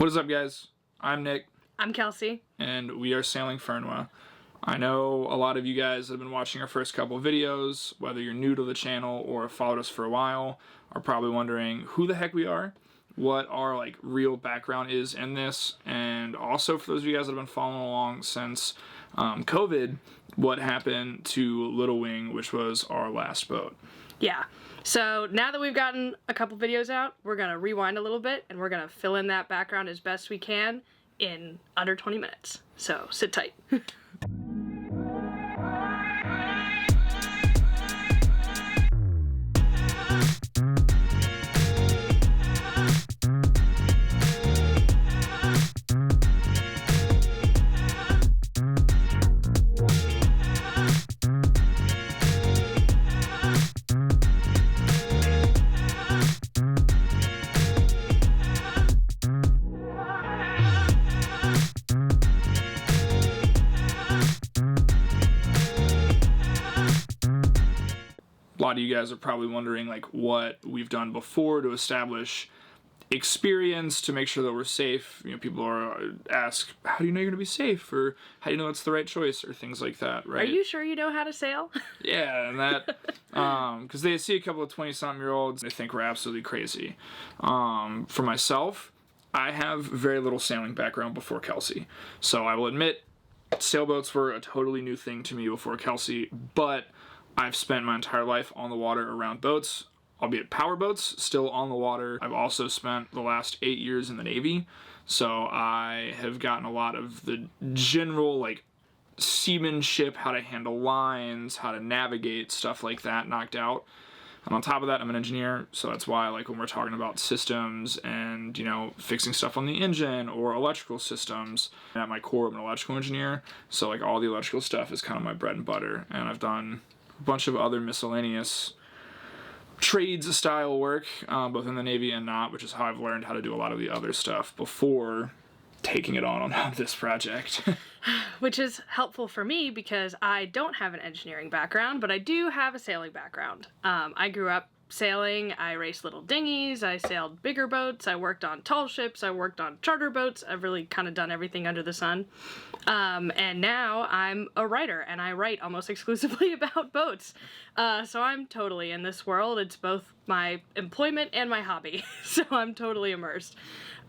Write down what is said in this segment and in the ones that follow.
What is up, guys? I'm Nick. I'm Kelsey. And we are sailing Fernweh. I know a lot of you guys that have been watching our first couple of videos, whether you're new to the channel or have followed us for a while, are probably wondering who the heck we are, what our real background is in this, and also for those of you guys that have been following along since COVID, what happened to Little Wing, which was our last boat. Yeah. So now that we've gotten a couple videos out, we're going to rewind a little bit and we're going to fill in that background as best we can in under 20 minutes. So sit tight. A lot of you guys are probably wondering what we've done before to establish experience to make sure that we're safe. You know, people ask, how do you know you're gonna be safe, or how do you know it's the right choice, or things like that, right? Are you sure you know how to sail? Yeah, and that because they see a couple of 20-something-year-olds, they think we're absolutely crazy. For myself, I have very little sailing background before Kelsey, so I will admit sailboats were a totally new thing to me before Kelsey, but I've spent my entire life on the water around boats, albeit power boats, still on the water. I've also spent the last 8 years in the Navy, so I have gotten a lot of the general, seamanship, how to handle lines, how to navigate, stuff like that knocked out. And on top of that, I'm an engineer, so that's why, when we're talking about systems and, fixing stuff on the engine or electrical systems, at my core, I'm an electrical engineer, so, all the electrical stuff is kind of my bread and butter, and I've done a bunch of other miscellaneous trades style work, both in the Navy and not, which is how I've learned how to do a lot of the other stuff before taking it on this project. Which is helpful for me because I don't have an engineering background, but I do have a sailing background. I grew up sailing, I raced little dinghies, I sailed bigger boats, I worked on tall ships, I worked on charter boats, I've really kind of done everything under the sun. And now I'm a writer, and I write almost exclusively about boats. So I'm totally in this world. It's both my employment and my hobby, so I'm totally immersed.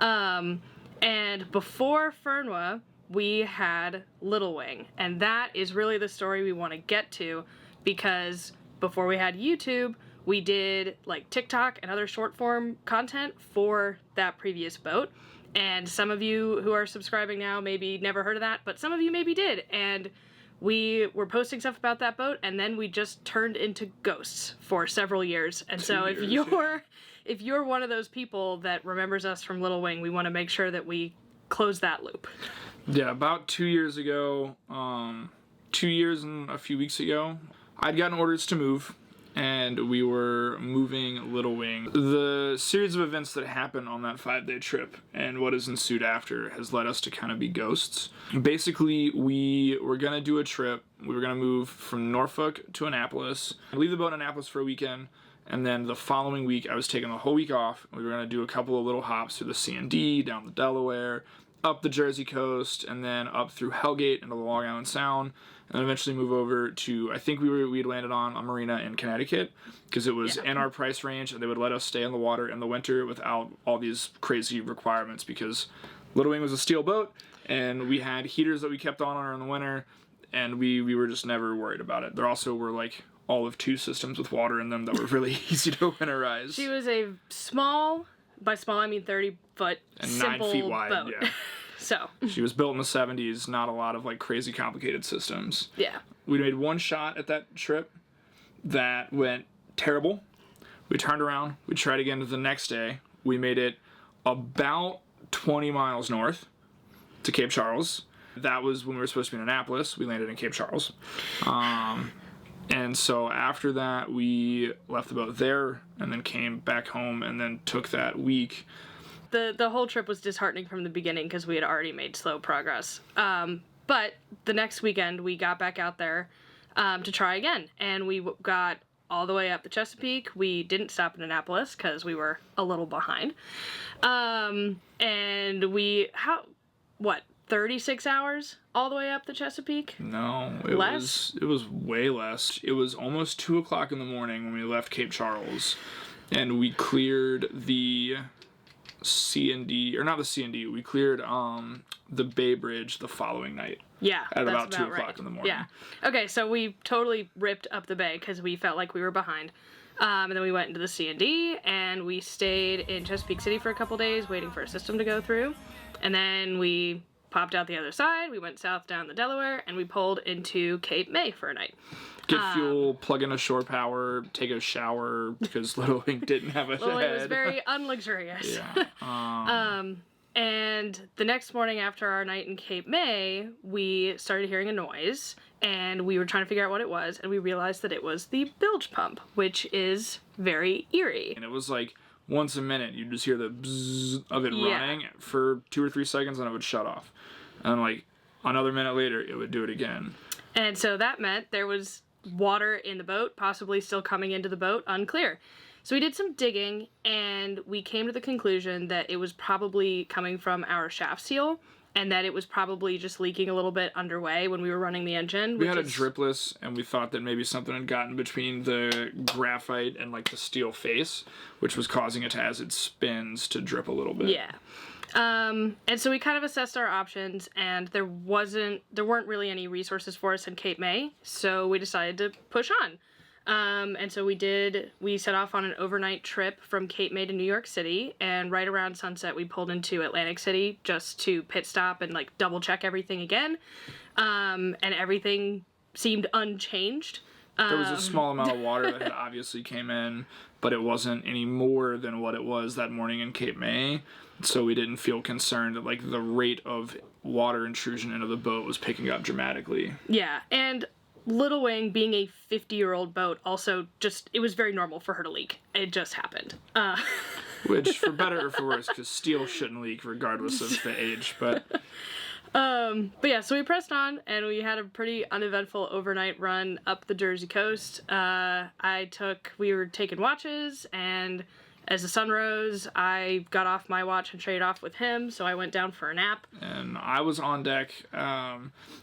And before Fernweh, we had Little Wing, and that is really the story we want to get to, because before we had YouTube, we did TikTok and other short form content for that previous boat. And some of you who are subscribing now maybe never heard of that, but some of you maybe did. And we were posting stuff about that boat, and then we just turned into ghosts for several years. And so if you're one of those people that remembers us from Little Wing, we want to make sure that we close that loop. Yeah, about 2 years ago, 2 years and a few weeks ago, I'd gotten orders to move, and we were moving Little Wing. The series of events that happened on that 5-day trip and what has ensued after has led us to kind of be ghosts. Basically, we were going to do a trip. We were going to move from Norfolk to Annapolis, leave the boat in Annapolis for a weekend, and then the following week I was taking the whole week off. We were going to do a couple of little hops through the C&D, down the Delaware, up the Jersey coast, and then up through Hellgate into the Long Island Sound, and then eventually move over to, I think we had landed on a marina in Connecticut, because it was in our price range, and they would let us stay in the water in the winter without all these crazy requirements, because Little Wing was a steel boat, and we had heaters that we kept on her in the winter, and we were just never worried about it. There also were all of 2 systems with water in them that were really easy to winterize. She was a small, by small I mean 30-foot, and simple 9 feet wide, boat. yeah. So she was built in the 70s, not a lot of crazy complicated systems. Yeah. We made one shot at that trip that went terrible. We turned around, we tried again the next day. We made it about 20 miles north to Cape Charles. That was when we were supposed to be in Annapolis. We landed in Cape Charles. And so after that, we left the boat there and then came back home and then took that week. The whole trip was disheartening from the beginning because we had already made slow progress. But the next weekend, we got back out there to try again. And we got all the way up the Chesapeake. We didn't stop in Annapolis because we were a little behind. And we, 36 hours all the way up the Chesapeake? No, it was way less. It was almost 2 o'clock in the morning when we left Cape Charles, and we cleared the C&D, or not the C&D, we cleared the Bay Bridge the following night. Yeah, at that's about 2 o'clock right. in the morning. Yeah. Okay, so we totally ripped up the bay because we felt like we were behind. And then we went into the C&D, and we stayed in Chesapeake City for a couple days waiting for a system to go through. And then we popped out the other side, we went south down the Delaware, and we pulled into Cape May for a night. Get fuel, plug in a shore power, take a shower, because Little Wing didn't have a Little head. Wing was very unluxurious. Yeah. And the next morning after our night in Cape May, we started hearing a noise, and we were trying to figure out what it was, and we realized that it was the bilge pump, which is very eerie. And it was like once a minute, you'd just hear the bzzz of it running for 2 or 3 seconds, and it would shut off. And like another minute later, it would do it again. And so that meant there was water in the boat, possibly still coming into the boat, unclear. So we did some digging, and we came to the conclusion that it was probably coming from our shaft seal, and that it was probably just leaking a little bit underway when we were running the engine. We had a dripless, and we thought that maybe something had gotten between the graphite and like the steel face, which was causing it to, as it spins, to drip a little bit. Yeah. And so we kind of assessed our options, and there weren't really any resources for us in Cape May, so we decided to push on. And so we set off on an overnight trip from Cape May to New York City, and right around sunset we pulled into Atlantic City just to pit stop and like double check everything again. And everything seemed unchanged. There was a small amount of water that had obviously came in, but it wasn't any more than what it was that morning in Cape May. So we didn't feel concerned that like the rate of water intrusion into the boat was picking up dramatically. Yeah, and Little Wing, being a 50-year-old boat, also it was very normal for her to leak. It just happened. Which, for better or for worse, because steel shouldn't leak regardless of the age, but yeah, so we pressed on, and we had a pretty uneventful overnight run up the Jersey coast. We were taking watches, and as the sun rose, I got off my watch and traded off with him, so I went down for a nap. And I was on deck.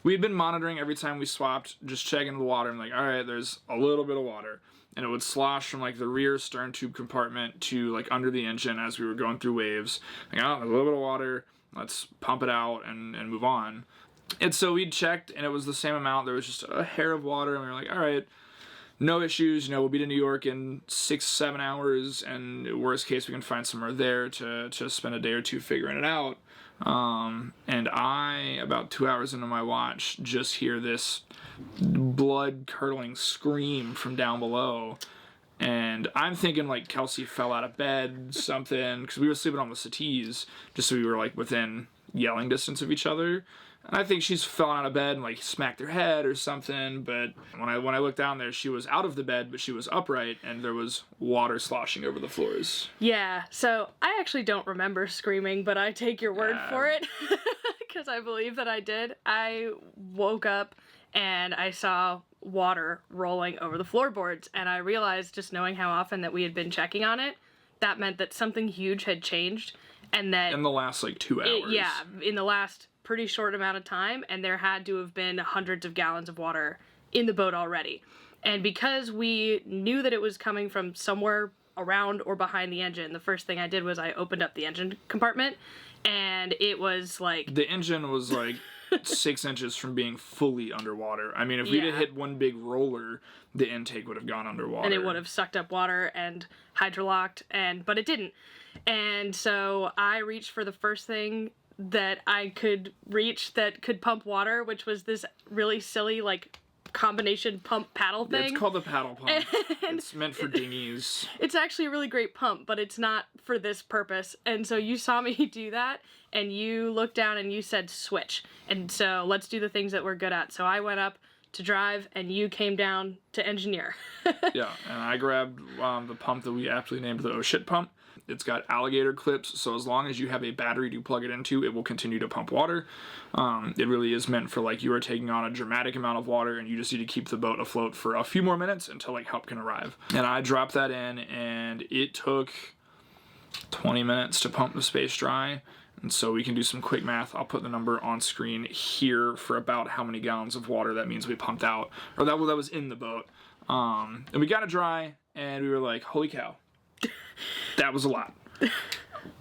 We had been monitoring every time we swapped, just checking the water. I'm like, all right, there's a little bit of water. And it would slosh from like the rear stern tube compartment to like under the engine as we were going through waves. Like, oh, there's a little bit of water. Let's pump it out and move on. And so we checked, and it was the same amount. There was just a hair of water, and we were like, all right, no issues, we'll be to New York in 6-7 hours, and worst case, we can find somewhere there to spend a day or two figuring it out. And I, about 2 hours into my watch, just hear this blood-curdling scream from down below. And I'm thinking, like, Kelsey fell out of bed, something, because we were sleeping on the settees, just so we were, like, within yelling distance of each other. And I think she's fallen out of bed and like smacked her head or something. But when I looked down there, she was out of the bed, but she was upright, and there was water sloshing over the floors. Yeah, so I actually don't remember screaming, but I take your word for it because I believe that I did. I woke up and I saw water rolling over the floorboards, and I realized, just knowing how often that we had been checking on it, that meant that something huge had changed, and that in the last like 2 hours. In the last pretty short amount of time, and there had to have been hundreds of gallons of water in the boat already. And because we knew that it was coming from somewhere around or behind the engine, the first thing I did was I opened up the engine compartment, and it was like... The engine was like 6 inches from being fully underwater. I mean, if we'd have hit one big roller, the intake would have gone underwater. And it would have sucked up water and hydrolocked, but it didn't. And so I reached for the first thing that I could reach that could pump water, which was this really silly, like, combination pump paddle thing. It's called the paddle pump. It's meant for dinghies. It's actually a really great pump, but it's not for this purpose. And so you saw me do that, and you looked down and you said switch. And so let's do the things that we're good at. So I went up to drive, and you came down to engineer. Yeah, and I grabbed the pump that we aptly named the oh shit pump. It's got alligator clips, so as long as you have a battery to plug it into, it will continue to pump water. It really is meant for like you are taking on a dramatic amount of water and you just need to keep the boat afloat for a few more minutes until like help can arrive. And I dropped that in, and it took 20 minutes to pump the space dry. And so we can do some quick math. I'll put the number on screen here for about how many gallons of water that means we pumped out, or that was in the boat. And we got it dry, and we were like, holy cow, that was a lot.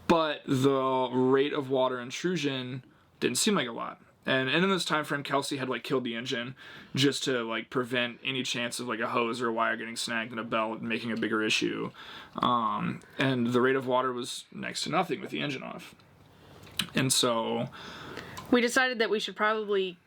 But the rate of water intrusion didn't seem like a lot. And in this time frame, Kelsey had like killed the engine just to like prevent any chance of like a hose or a wire getting snagged in a belt and making a bigger issue. And the rate of water was next to nothing with the engine off. And so we decided that we should probably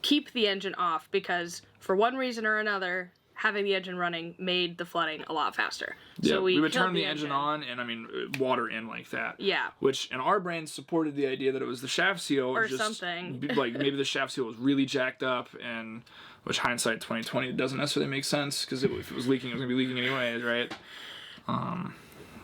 keep the engine off because for one reason or another, having the engine running made the flooding a lot faster. Yeah, So we would turn the engine on and water in like that. Yeah. Which in our brain supported the idea that it was the shaft seal or just, something. Like maybe the shaft seal was really jacked up, and which hindsight 2020 doesn't necessarily make sense because if it was leaking, it was gonna be leaking anyways, right?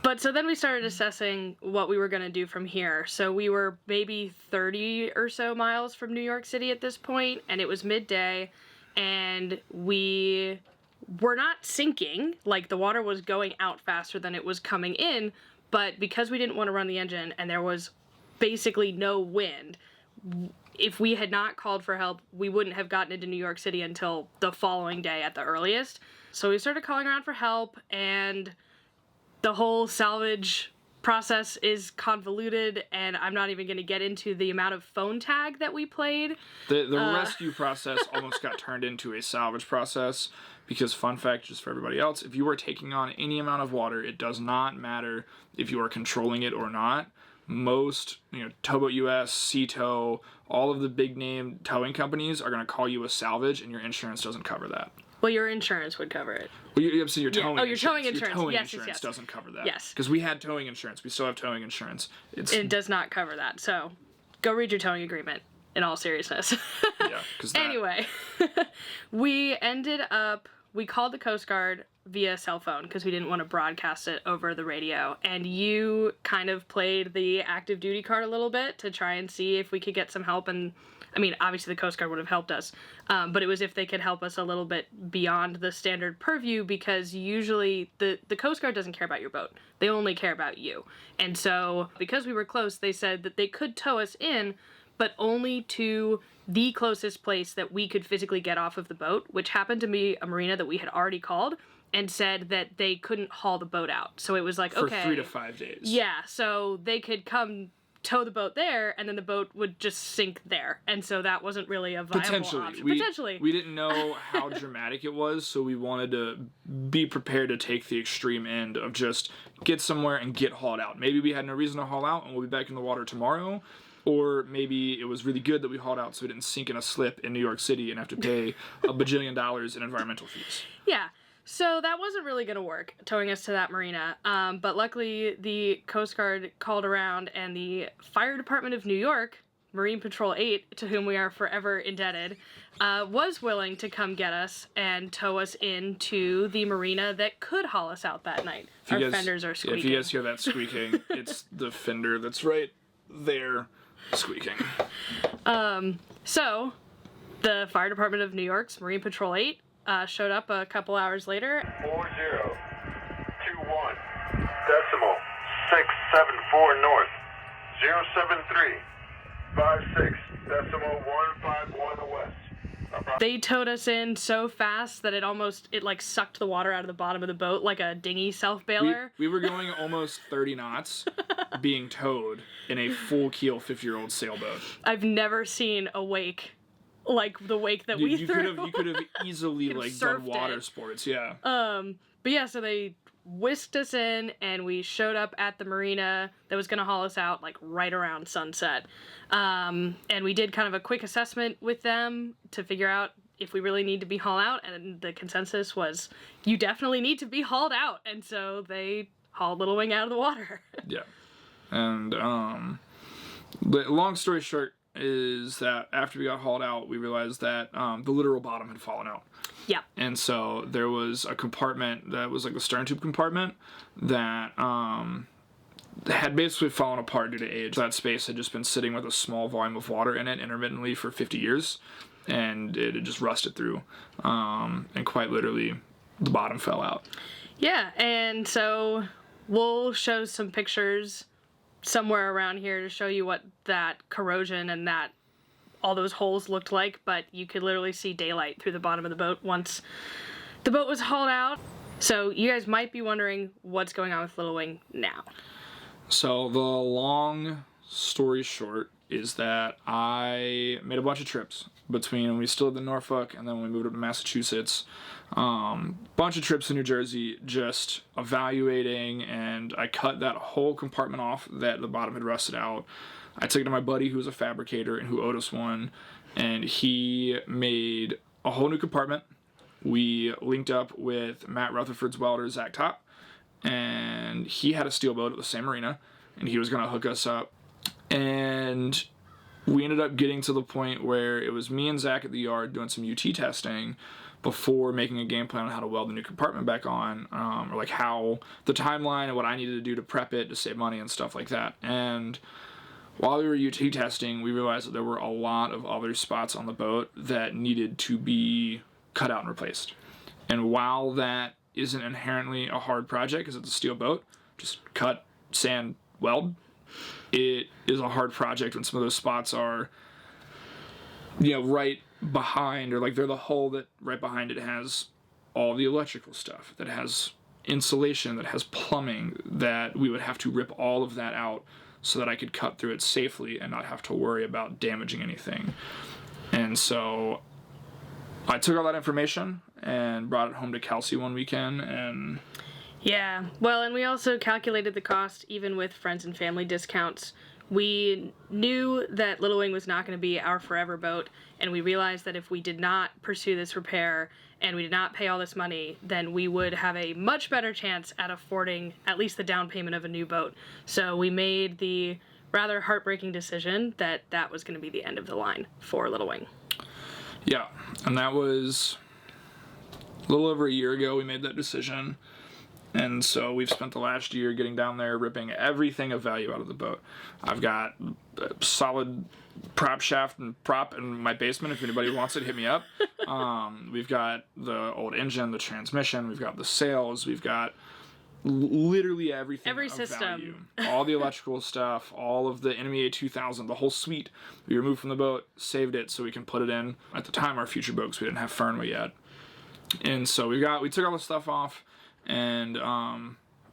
But so then we started assessing what we were going to do from here. So we were maybe 30 or so miles from New York City at this point, and it was midday, and we were not sinking. Like, the water was going out faster than it was coming in, but because we didn't want to run the engine and there was basically no wind, if we had not called for help, we wouldn't have gotten into New York City until the following day at the earliest. So we started calling around for help, and the whole salvage process is convoluted, and I'm not even going to get into the amount of phone tag that we played. The rescue process almost got turned into a salvage process because, fun fact, just for everybody else, if you are taking on any amount of water, it does not matter if you are controlling it or not. Most, Towboat US, Sea Tow, all of the big name towing companies are going to call you a salvage, and your insurance doesn't cover that. Well, your insurance would cover it. Well, your towing insurance. Oh, your towing insurance. Your towing yes, insurance doesn't cover that. Yes. Because we had towing insurance. We still have towing insurance. It does not cover that. So go read your towing agreement in all seriousness. Yeah. Anyway, we called the Coast Guard via cell phone because we didn't want to broadcast it over the radio. And you kind of played the active duty card a little bit to try and see if we could get some help. And obviously the Coast Guard would have helped us, but it was if they could help us a little bit beyond the standard purview, because usually the Coast Guard doesn't care about your boat. They only care about you. And so because we were close, they said that they could tow us in, but only to the closest place that we could physically get off of the boat, which happened to be a marina that we had already called, and said that they couldn't haul the boat out. So it was like, okay. For 3 to 5 days. Yeah, so they could come tow the boat there, and then the boat would just sink there. And so that wasn't really a viable option. Potentially. We didn't know how dramatic it was, so we wanted to be prepared to take the extreme end of just get somewhere and get hauled out. Maybe we had no reason to haul out, and we'll be back in the water tomorrow. Or maybe it was really good that we hauled out so we didn't sink in a slip in New York City and have to pay $1 bajillion in environmental fees. Yeah. So that wasn't really going to work, towing us to that marina. But luckily, the Coast Guard called around, and the Fire Department of New York, Marine Patrol 8, to whom we are forever indebted, was willing to come get us and tow us into the marina that could haul us out that night. Our fenders are squeaking. If you guys hear that squeaking, it's the fender that's right there squeaking. So, the Fire Department of New York's Marine Patrol 8 showed up a couple hours later. 4021 decimal 674 north 073 56 decimal 151 west. They towed us in so fast that it sucked the water out of the bottom of the boat like a dinghy self-bailer. We were going almost 30 knots being towed in a full keel 50-year-old sailboat. I've never seen a wake like the wake that we threw. You could have easily done water sports, yeah. But yeah, so they whisked us in, and we showed up at the marina that was going to haul us out right around sunset. And we did kind of a quick assessment with them to figure out if we really need to be hauled out, and the consensus was you definitely need to be hauled out. And so they hauled Little Wing out of the water. Yeah. And long story short is that after we got hauled out, we realized that the literal bottom had fallen out. Yeah. And so there was a compartment that was like the stern tube compartment that had basically fallen apart due to age. That space had just been sitting with a small volume of water in it intermittently for 50 years, and it had just rusted through, and quite literally the bottom fell out. Yeah, and so we'll show some pictures somewhere around here to show you what that corrosion and that all those holes looked like, but you could literally see daylight through the bottom of the boat once the boat was hauled out. So you guys might be wondering what's going on with Little Wing now. So the long story short is that I made a bunch of trips between when we still lived in Norfolk and then when we moved up to Massachusetts. Bunch of trips to New Jersey, just evaluating, and I cut that whole compartment off that the bottom had rusted out. I took it to my buddy who was a fabricator and who owed us one, and he made a whole new compartment. We linked up with Matt Rutherford's welder, Zach Top, and he had a steel boat at the same marina, and he was going to hook us up. And we ended up getting to the point where it was me and Zach at the yard doing some UT testing before making a game plan on how to weld the new compartment back on, or like how the timeline and what I needed to do to prep it to save money and stuff like that. And while we were UT testing, we realized that there were a lot of other spots on the boat that needed to be cut out and replaced. And while that isn't inherently a hard project because it's a steel boat, just cut, sand, weld, it is a hard project when some of those spots are, right behind, or like they're the hole that right behind it has all the electrical stuff, that has insulation, that has plumbing, that we would have to rip all of that out so that I could cut through it safely and not have to worry about damaging anything. And so I took all that information and brought it home to Kelsey one weekend, and yeah, well, and we also calculated the cost even with friends and family discounts. We knew that Little Wing was not going to be our forever boat, and we realized that if we did not pursue this repair and we did not pay all this money, then we would have a much better chance at affording at least the down payment of a new boat. So we made the rather heartbreaking decision that that was going to be the end of the line for Little Wing. Yeah, and that was a little over a year ago we made that decision. And so we've spent the last year getting down there, ripping everything of value out of the boat. I've got a solid prop shaft and prop in my basement. If anybody wants it, hit me up. We've got the old engine, the transmission. We've got the sails. We've got literally everything. Every of system. Value. All the electrical stuff, all of the NMEA 2000, the whole suite. We removed from the boat, saved it so we can put it in, at the time, our future boat, because we didn't have Fernweh yet. And so we took all the stuff off. And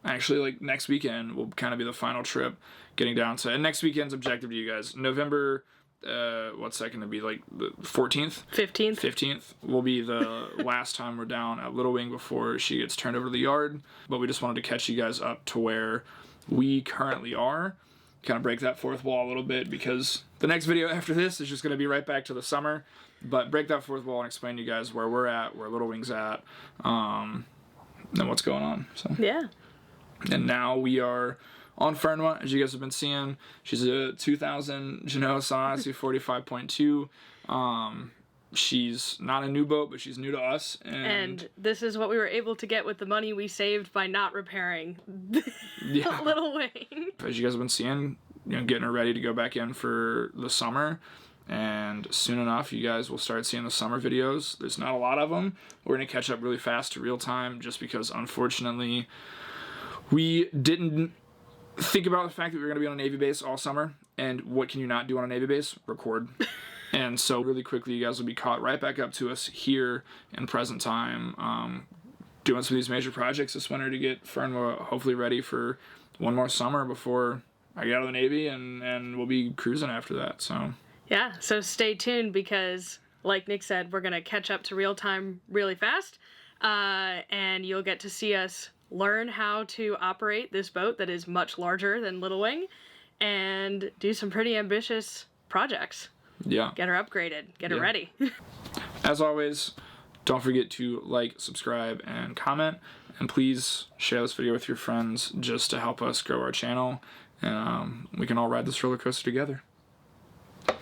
actually, like, next weekend will kind of be the final trip getting down to, and next weekend's objective to you guys, November, what's that going to be, like the 14th? 15th will be the last time we're down at Little Wing before she gets turned over to the yard. But we just wanted to catch you guys up to where we currently are, kind of break that fourth wall a little bit, because the next video after this is just going to be right back to the summer. But break that fourth wall and explain to you guys where we're at, where Little Wing's at, and what's going on. So yeah. And now we are on Fernweh, as you guys have been seeing. She's a 2000 Genoa Sanasi 45.2. She's not a new boat, but she's new to us. And this is what we were able to get with the money we saved by not repairing Little Wing. As you guys have been seeing, getting her ready to go back in for the summer. And soon enough, you guys will start seeing the summer videos. There's not a lot of them. We're going to catch up really fast to real time, just because, unfortunately, we didn't think about the fact that we were going to be on a Navy base all summer. And what can you not do on a Navy base? Record. And so really quickly, you guys will be caught right back up to us here in present time, doing some of these major projects this winter to get Fernweh hopefully ready for one more summer before I get out of the Navy, and we'll be cruising after that. So yeah, so stay tuned, because like Nick said, we're going to catch up to real time really fast, and you'll get to see us learn how to operate this boat that is much larger than Little Wing, and do some pretty ambitious projects. Yeah. Get her upgraded. Get her ready. As always, don't forget to like, subscribe, and comment, and please share this video with your friends just to help us grow our channel, and we can all ride this roller coaster together.